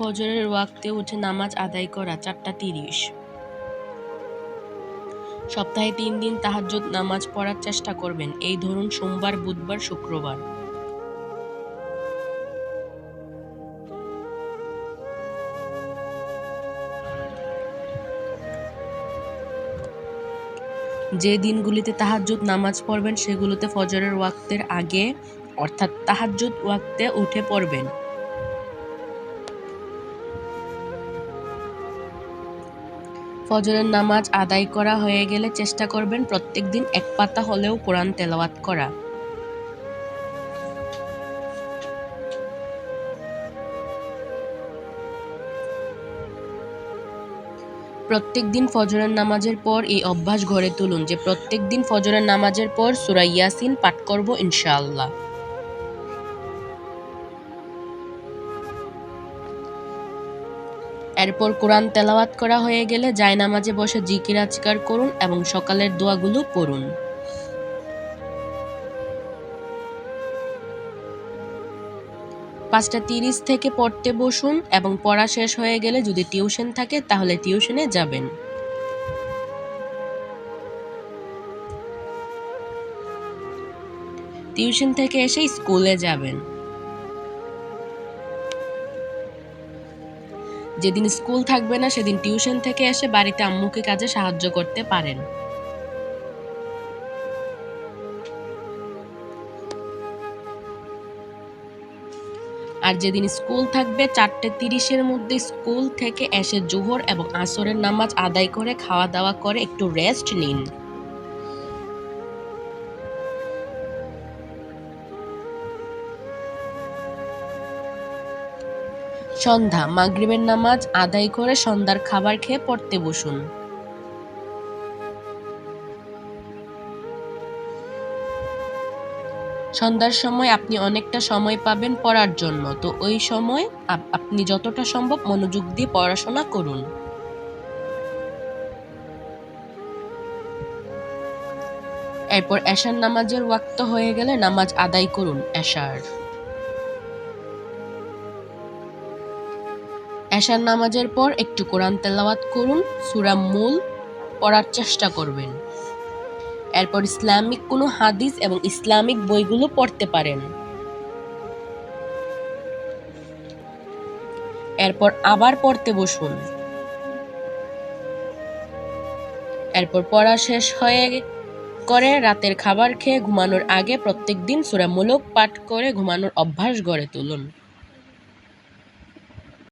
ফজরের ওয়াক্তে উঠে নামাজ আদায় করা 4:30। সপ্তাহে 3 দিন তাহাজ্জুদ নামাজ পড়ার চেষ্টা করবেন, এই ধরুন সোমবার, বুধবার, শুক্রবার। যে দিনগুলিতে তাহাজ্জুদ নামাজ পড়বেন সেগুলোতে ফজরের ওয়াক্তের আগে অর্থাৎ তাহাজ্জুদ ওয়াক্তে উঠে পড়বেন। ফজরের নামাজ আদায় করা হয়ে গেলে চেষ্টা করবেন প্রত্যেকদিন 1 পাতা হলেও কোরআন তেলাওয়াত করা। প্রত্যেকদিন ফজরের নামাজের পর এই অভ্যাস গড়ে তুলুন যে প্রত্যেকদিন ফজরের নামাজের পর সূরা ইয়াসিন পাঠ করব ইনশাআল্লাহ। এরপর কোরআন তেলাওয়াত করা হয়ে গেলে জায়নামাজে বসে জিকির আজকার করুন এবং সকালের দোয়াগুলো পড়ুন। 5:30 থেকে পড়তে বসুন এবং পড়া শেষ হয়ে গেলে যদি টিউশন থাকে তাহলে টিউশনে যাবেন। টিউশন থেকে এসে স্কুলে যাবেন। যেদিন স্কুল থাকবে না সেদিন টিউশন থেকে এসে বাড়িতে আম্মুকে কাজে সাহায্য করতে পারেন। আর যেদিন স্কুল থাকবে 4:30-এর মধ্যে স্কুল থেকে এসে জোহর এবং আসরের নামাজ আদায় করে খাওয়া দাওয়া করে একটু রেস্ট নিন। সন্ধ্যা মাগরিবের নামাজ আদায় করে সন্ধ্যার খাবার খেয়ে পড়তে বসুন। সন্ধ্যার সময় আপনি অনেকটা সময় পাবেন পড়ার জন্য, তো ওই সময় আপনি যতটা সম্ভব মনোযোগ দিয়ে পড়াশোনা করুন। এরপর এশার নামাজের ওয়াক্ত হয়ে গেলে নামাজ আদায় করুন এশার। এশার নামাজের পর একটু কোরআন তেলাওয়াত করুন, সূরা মূল পড়ার চেষ্টা করবেন। এরপর ইসলামিক কোনো হাদিস এবং ইসলামিক বইগুলো পড়তে পারেন। এরপর আবার পড়তে বসুন। এরপর পড়া শেষ হয়ে করে রাতের খাবার খেয়ে ঘুমানোর আগে প্রত্যেকদিন সূরা মুলক পাঠ করে ঘুমানোর অভ্যাস গড়ে তুলুন।